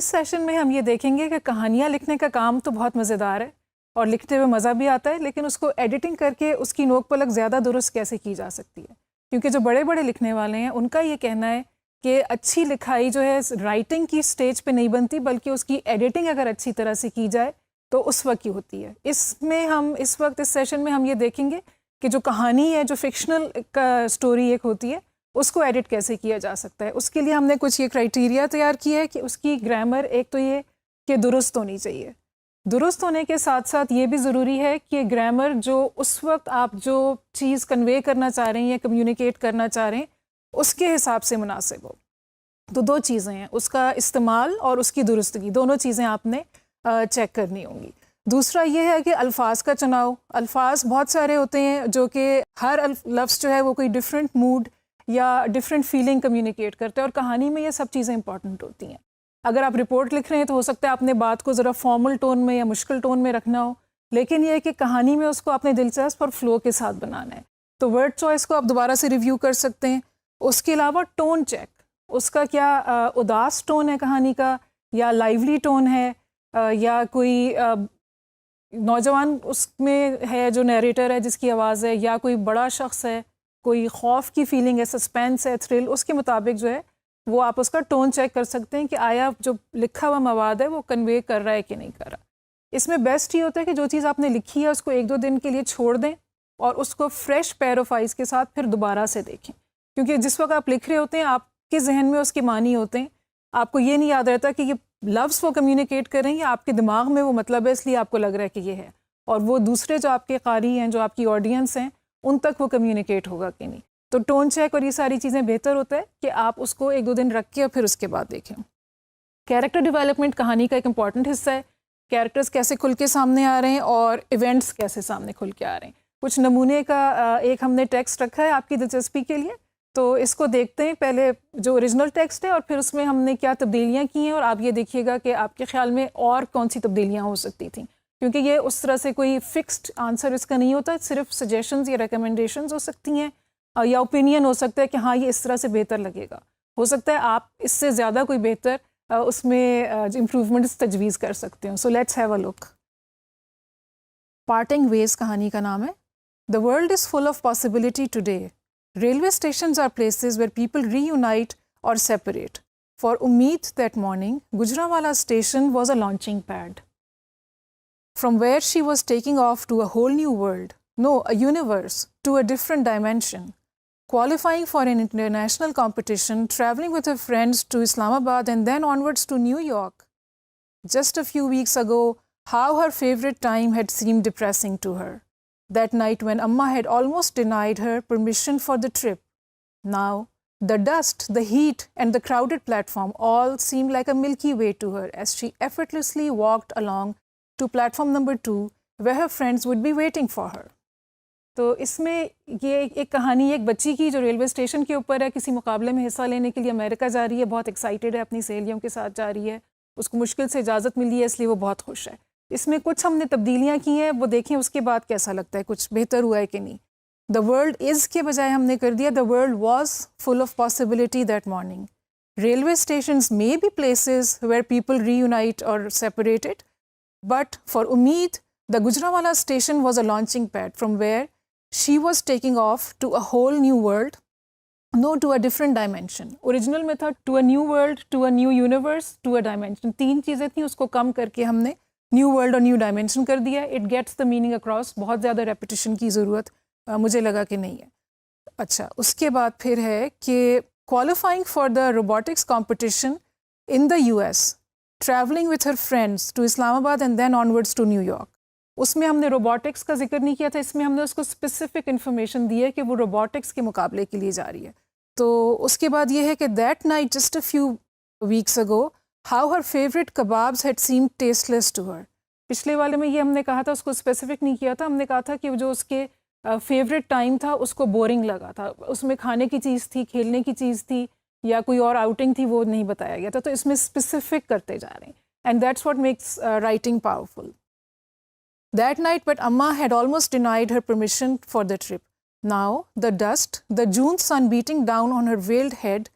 इस सेशन में हम ये देखेंगे कि कहानियाँ लिखने का काम तो बहुत मज़ेदार है और लिखते हुए मज़ा भी आता है, लेकिन उसको एडिटिंग करके उसकी नोक पलक ज़्यादा दुरुस्त कैसे की जा सकती है। क्योंकि जो बड़े बड़े लिखने वाले हैं उनका ये कहना है कि अच्छी लिखाई जो है राइटिंग की स्टेज पे नहीं बनती, बल्कि उसकी एडिटिंग अगर अच्छी तरह से की जाए तो उस वक्त की होती है। इसमें हम इस वक्त इस सेशन में हम ये देखेंगे कि जो कहानी है, जो फिक्शनल का स्टोरी एक होती है, उसको एडिट कैसे किया जा सकता है। उसके लिए हमने कुछ ये क्राइटेरिया तैयार किया है कि उसकी ग्रामर एक तो ये कि दुरुस्त होनी चाहिए। दुरुस्त होने के साथ साथ ये भी ज़रूरी है कि ग्रामर जो उस वक्त आप जो चीज़ कन्वे करना चाह रहे हैं या कम्युनिकेट करना चाह रहे हैं उसके हिसाब से मुनासिब हो। तो दो चीज़ें हैं, उसका इस्तेमाल और उसकी दुरुस्तगी, दोनों चीज़ें आपने चेक करनी होंगी। दूसरा ये है कि अल्फाज का चुनाव। अल्फाज बहुत सारे होते हैं जो कि हर लफ्ज़ जो है वो कोई डिफरेंट मूड या डिफरेंट फीलिंग कम्युनिकेट करते हैं, और कहानी में ये सब चीज़ें इंपॉर्टेंट होती हैं। अगर आप रिपोर्ट लिख रहे हैं तो हो सकता है आपने बात को ज़रा फॉर्मल टोन में या मुश्किल टोन में रखना हो, लेकिन ये है कि कहानी में उसको आपने दिलचस्प और फ्लो के साथ बनाना है। तो वर्ड चॉइस को आप दोबारा से रिव्यू कर सकते हैं। उसके अलावा टोन चेक, उसका क्या उदास टोन है कहानी का, या लाइवली टोन है, या कोई नौजवान उसमें है जो नरेटर है जिसकी आवाज़ है, या कोई बड़ा शख्स है, कोई खौफ की फीलिंग है, सस्पेंस है, थ्रिल, उसके मुताबिक जो है वो आप उसका टोन चेक कर सकते हैं कि आया जो लिखा हुआ मवाद है वो कन्वे कर रहा है कि नहीं कर रहा। इसमें बेस्ट ये होता है कि जो चीज़ आपने लिखी है उसको एक दो दिन के लिए छोड़ दें और उसको फ्रेश पैर ऑफ आइज़ के साथ फिर दोबारा से देखें, क्योंकि जिस वक्त आप लिख रहे होते हैं आपके जहन में उसके मानी होते हैं, आपको ये नहीं याद रहता कि ये लफ्ज़ वो कम्युनिकेट कर रहे हैं या आपके दिमाग में वो मतलब है इसलिए आपको लग रहा है कि ये है, और वो दूसरे जो आपके कारी हैं, जो आपकी ऑडियंस हैं, उन तक वो कम्युनिकेट होगा कि नहीं। तो टोन चेक और ये सारी चीज़ें बेहतर होता है कि आप उसको एक दो दिन रख के और फिर उसके बाद देखें। कैरेक्टर डेवलपमेंट कहानी का एक इम्पॉर्टेंट हिस्सा है। कैरेक्टर्स कैसे खुल के सामने आ रहे हैं और इवेंट्स कैसे सामने खुल के आ रहे हैं। कुछ नमूने का एक हमने टेक्स्ट रखा है आपकी दिलचस्पी के लिए, तो इसको देखते हैं। पहले जो ओरिजिनल टेक्स्ट है और फिर उसमें हमने क्या तब्दीलियाँ की हैं, और आप ये देखिएगा कि आपके ख्याल में और कौन सी तब्दीलियाँ हो सकती थी, क्योंकि ये उस तरह से कोई फिक्स्ड आंसर इसका नहीं होता, सिर्फ सजेशंस या रिकमेंडेशंस हो सकती हैं या ओपिनियन हो सकता है कि हाँ ये इस तरह से बेहतर लगेगा। हो सकता है आप इससे ज़्यादा कोई बेहतर उसमें इम्प्रूवमेंट्स तजवीज़ कर सकते हो। So let's have a look. Parting ways कहानी का नाम है। The world is full of possibility today. Railway stations are places where people reunite or separate. For Umeed that morning, Gujranwala station was a launching pad, from where she was taking off to a whole new world, no, a universe, to a different dimension. Qualifying for an international competition, traveling with her friends to Islamabad and then onwards to New York. Just a few weeks ago, how her favorite time had seemed depressing to her. That night when Amma had almost denied her permission for the trip. Now, the dust, the heat, and the crowded platform all seemed like a Milky Way to her as she effortlessly walked along to platform number 2, where her friends would be waiting for her. तो इसमें ये एक कहानी एक बच्ची की जो railway station के ऊपर है, किसी मुकाबले में हिस्सा लेने के लिए अमेरिका जा रही है, बहुत एक्साइटेड है, अपनी सहेलियों के साथ जा रही है, उसको मुश्किल से इजाज़त मिली है इसलिए वो बहुत खुश है। इसमें कुछ हमने तब्दीलियाँ की हैं, वो देखें उसके बाद कैसा लगता है, कुछ बेहतर हुआ है कि नहीं। द वर्ल्ड इज़ के बजाय हमने कर दिया the world was full of possibility that morning. Railway stations may be places where people reunite और separated, but for Ummeed the Gujranwala station was a launching pad from where she was taking off to a whole new world, no to a different dimension. Original में था to a new world, to a new universe, to a dimension. 3 चीज़ें थी, उसको कम करके हमने new world और new dimension कर दिया। It gets the meaning across. बहुत ज़्यादा रेपिटेशन की ज़रूरत मुझे लगा कि नहीं है। अच्छा, उसके बाद फिर है कि qualifying for the robotics competition in the US, travelling with her friends to Islamabad and then onwards to New York. उसमें हमने रोबोटिक्स का जिक्र नहीं किया था, इसमें हमने उसको स्पेसिफिक इन्फॉर्मेशन दी है कि वो रोबोटिक्स के मुकाबले के लिए जा रही है। तो उसके बाद ये है कि that night just a few weeks ago how her favorite kebabs had seemed tasteless to her. पिछले वाले में ये हमने कहा था, उसको स्पेसिफिक नहीं किया था, हमने कहा था कि जो उसके फेवरेट टाइम था उसको बोरिंग लगा था, उसमें खाने की चीज़ थी, खेलने की चीज़ थी, या कोई और आउटिंग थी, वो नहीं बताया गया था। तो इसमें स्पेसिफिक करते जा रहे हैं, and that's what makes writing powerful. That night, but Amma had almost denied her permission for the trip. Now, the dust, the June sun beating down on her veiled head,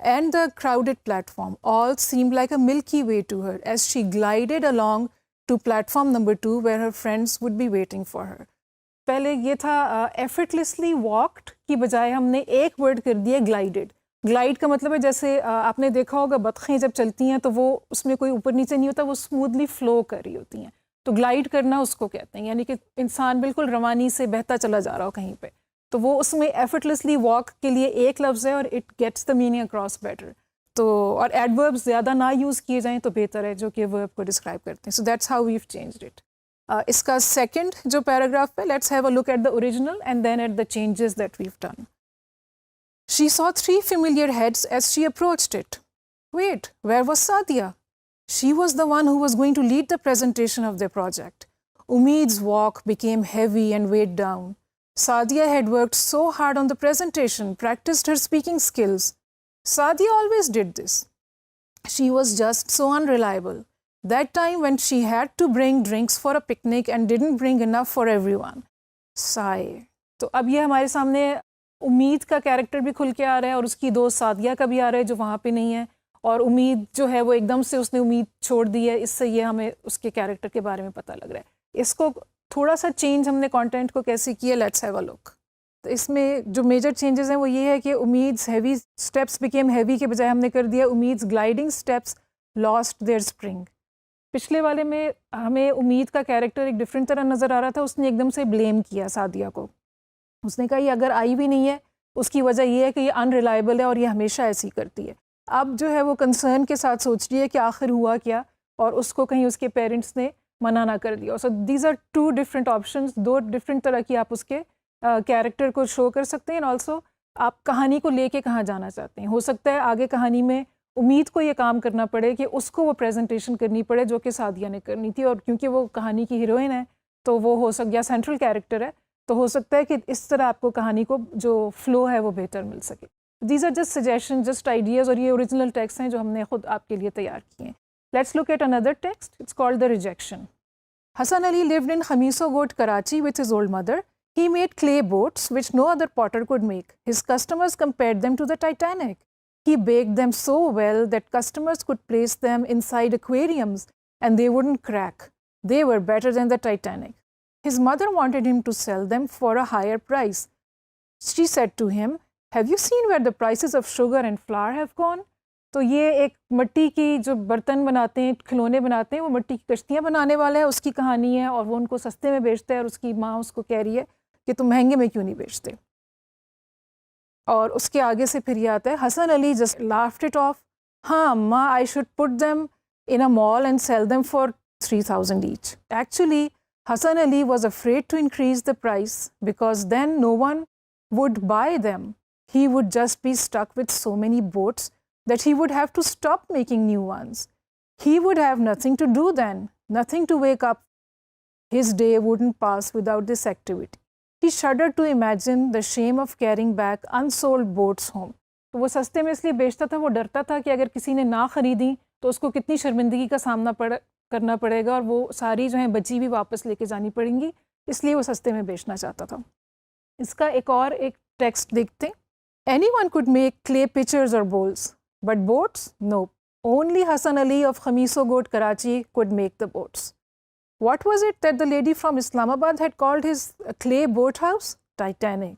and the crowded platform all seemed like a Milky Way to her as she glided along to platform number 2 where her friends would be waiting for her. पहले ये था effortlessly walked की बजाय हमने एक word कर दिया glided. Glide का मतलब है जैसे आपने देखा होगा बतखें जब चलती हैं तो वो उसमें कोई ऊपर नीचे नहीं होता, वो स्मूथली फ्लो कर रही होती हैं, तो ग्लाइड करना उसको कहते हैं, यानी कि इंसान बिल्कुल रवानी से बहता चला जा रहा हो कहीं पे, तो वो उसमें एफर्टलेसली वॉक के लिए एक लफ्ज़ है और it gets the meaning across better. तो और एडवर्ब्स ज़्यादा ना यूज़ किए जाएं तो बेहतर है, जो कि वर्ब को डिस्क्राइब करते हैं. So that's how we've changed it. इसका सेकंड जो पैराग्राफ है, let's have a look at the original and then at the changes that we've done. She saw 3 familiar heads as she approached it. Wait, where was Sadia? She was the one who was going to lead the presentation of their project. Umeed's walk became heavy and weighed down. Sadia had worked so hard on the presentation, practiced her speaking skills. Sadia always did this. She was just so unreliable. That time when she had to bring drinks for a picnic and didn't bring enough for everyone. Sigh. तो अब ये हमारे सामने उम्मीद का character भी खुल के आ रहा है और उसकी दोस्त सादिया का भी आ रहा है जो वहाँ पे नहीं है, और उम्मीद जो है वो एकदम से उसने उम्मीद छोड़ दी है. इससे ये हमें उसके कैरेक्टर के बारे में पता लग रहा है. इसको थोड़ा सा चेंज हमने कंटेंट को कैसे किया, लेट्स हैव अ लुक. तो इसमें जो मेजर चेंजेस हैं वो ये है कि उम्मीद्स हैवी स्टेप्स बिकेम हैवी के बजाय हमने कर दिया उम्मीद्स gliding steps lost their spring. पिछले वाले में हमें उम्मीद का कैरेक्टर एक डिफरेंट तरह नज़र आ रहा था. उसने एकदम से ब्लेम किया सादिया को. उसने कहा ये अगर आई भी नहीं है उसकी वजह ये है कि ये अनरिलायबल है और ये हमेशा ऐसी करती है. अब जो है वो कंसर्न के साथ सोच रही है कि आखिर हुआ क्या, और उसको कहीं उसके पेरेंट्स ने मना ना कर दिया. So these are 2 different options. 2 different तरह की आप उसके कैरेक्टर को शो कर सकते हैं. एंड ऑल्सो आप कहानी को लेके कहाँ जाना चाहते हैं. हो सकता है आगे कहानी में उम्मीद को ये काम करना पड़े कि उसको वो प्रेजेंटेशन करनी पड़े जो कि सादिया ने करनी थी, और क्योंकि वो कहानी की हीरोइन है तो वो हो सक या सेंट्रल कैरेक्टर है, तो हो सकता है कि इस तरह आपको कहानी को जो फ्लो है वो बेहतर मिल सके. These are just suggestion, just ideas, और ये ओरिजिनल टेक्स्ट हैं जो हमने खुद आपके लिए तैयार किए हैं. Let's look at another text. It's called the rejection. Hassan Ali lived in Khamiso Goat, Karachi with his old mother. He made clay boats which no other potter could make. His customers compared them to the Titanic. He baked them so well that customers could place them inside aquariums and they wouldn't crack. They were better than the Titanic. His mother wanted him to sell them for a higher price. She said to him, "Have you seen where the prices of sugar and flour have gone?" तो ये एक मिट्टी की जो बर्तन बनाते हैं, खिलौने बनाते हैं, वो मिट्टी की कश्तियाँ बनाने वाला है, उसकी कहानी है, और वो उनको सस्ते में बेचता है और उसकी माँ उसको कह रही है कि तुम महंगे में क्यों नहीं बेचते. और उसके आगे से फिर ये आता है, Hassan Ali just laughed it off. हाँ अम्मा, I should put them in a mall and sell them for 3000 each. Actually Hassan Ali was afraid to increase the price because then no one would buy them. He would just be stuck with so many boats that he would have to stop making new ones. He would have nothing to do then, nothing to wake up. His day wouldn't pass without this activity. He shuddered to imagine the shame of carrying back unsold boats home. तो वो सस्ते में इसलिए बेचता था, वो डरता था कि अगर किसी ने ना ख़रीदी तो उसको कितनी शर्मिंदगी का सामना करना पड़ेगा, और वो सारी जो है बची भी वापस लेके जानी पड़ेंगी, इसलिए वो सस्ते में बेचना चाहता था. इसका एक टेक्स्ट देखते हैं. Anyone could make clay pitchers or bowls, but boats? No. Only Hassan Ali of Khamiso Goat, Karachi could make the boats. What was it that the lady from Islamabad had called his clay boathouse? Titanic.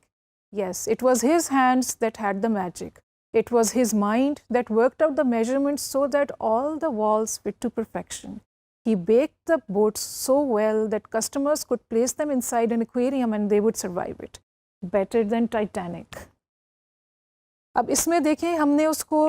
Yes, it was his hands that had the magic. It was his mind that worked out the measurements so that all the walls fit to perfection. He baked the boats so well that customers could place them inside an aquarium and they would survive it. Better than Titanic. अब इसमें देखें, हमने उसको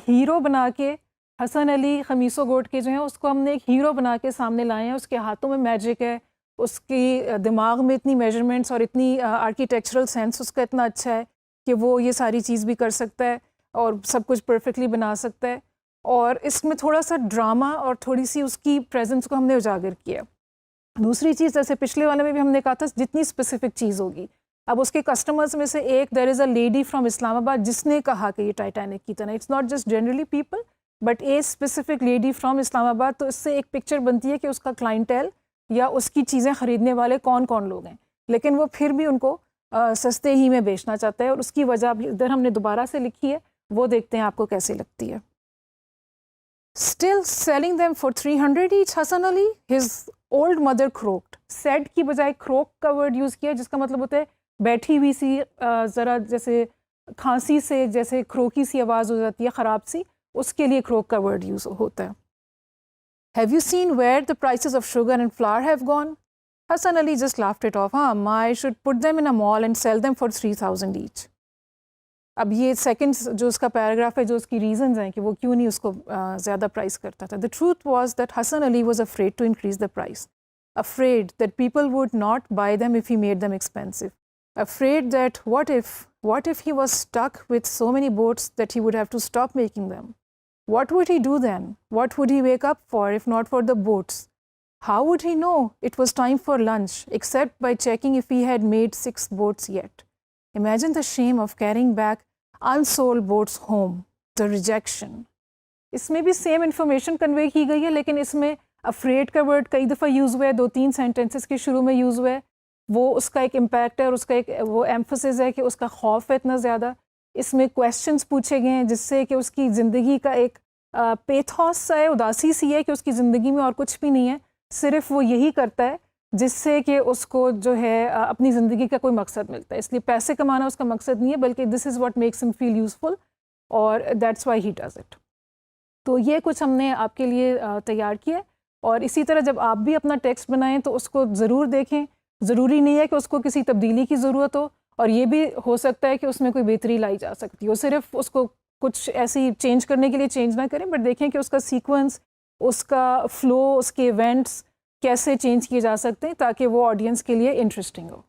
hero बना के, हसन अली खमीसो गोट के जो हैं उसको हमने एक हीरो बना के सामने लाए हैं. उसके हाथों में मैजिक है, उसकी दिमाग में इतनी मेजरमेंट्स और इतनी आर्किटेक्चरल सेंस उसका इतना अच्छा है कि वो ये सारी चीज़ भी कर सकता है और सब कुछ परफेक्टली बना सकता है. और इसमें थोड़ा सा ड्रामा और थोड़ी सी उसकी प्रेजेंस को हमने उजागर किया. दूसरी चीज़, जैसे पिछले वाले में भी हमने कहा था, जितनी स्पेसिफिक चीज़ होगी. अब उसके कस्टमर्स में से एक, there is a lady from Islamabad जिसने कहा कि ये टाइटैनिक की तरह. It's not just generally people but a specific lady from Islamabad. तो इससे एक पिक्चर बनती है कि उसका क्लाइंटेल या उसकी चीज़ें ख़रीदने वाले कौन कौन लोग हैं, लेकिन वो फिर भी उनको सस्ते ही में बेचना चाहता है. और उसकी वजह इधर हमने दोबारा से लिखी है. वो देखते हैं आपको कैसी लगती है। Still selling them for 300 each, Hassan Ali, his old mother croaked. Said की बजाय croak का word यूज़ किया, जिसका मतलब होता है बैठी हुई सी, ज़रा जैसे खांसी से जैसे croaky सी आवाज़ हो जाती है, ख़राब सी, उसके लिए croak का word यूज़ होता है। Have you seen where the prices of sugar and flour have gone? Hassan Ali just laughed it off. हाँ, I should put them in a mall and sell them for 3,000 each. अब ये second जो उसका paragraph है, जो उसकी reasons हैं कि वो क्यों नहीं उसको ज़्यादा प्राइस करता था. The truth was that Hassan Ali was afraid to increase the price, afraid that people would not buy them if he made them expensive, afraid that what if he was stuck with so many boats that he would have to stop making them? What would he do then? What would he wake up for if not for the boats? How would he know it was time for lunch except by checking if he had made 6 boats yet? Imagine the shame of carrying back unsold boats home, the rejection. इसमें भी same information convey की गई है, लेकिन इसमें afraid का word कई दफ़ा यूज़ हुआ है, 2-3 सेंटेंसेस के शुरू में यूज़ हुआ है. वो उसका एक इम्पैक्ट है और उसका एक वो एम्फोसिस है कि उसका खौफ है इतना ज़्यादा. इसमें क्वेश्चंस पूछे गए हैं जिससे कि उसकी ज़िंदगी का एक पेथोस सा है, उदासी सी है कि उसकी ज़िंदगी में और कुछ भी नहीं है, सिर्फ वो यही करता है जिससे कि उसको जो है अपनी ज़िंदगी का कोई मकसद मिलता है. इसलिए पैसे कमाना उसका मकसद नहीं है, बल्कि this is what makes him feel useful और that's why he does it. तो ये कुछ हमने आपके लिए तैयार किया. और इसी तरह जब आप भी अपना टेक्स्ट बनाएं तो उसको ज़रूर देखें. ज़रूरी नहीं है कि उसको किसी तब्दीली की ज़रूरत हो, और ये भी हो सकता है कि उसमें कोई बेहतरी लाई जा सकती हो. सिर्फ उसको कुछ ऐसी चेंज करने के लिए चेंज ना करें, बट देखें कि उसका सीक्वेंस, उसका फ़्लो, उसके इवेंट्स कैसे चेंज किए जा सकते हैं ताकि वो ऑडियंस के लिए इंटरेस्टिंग हो.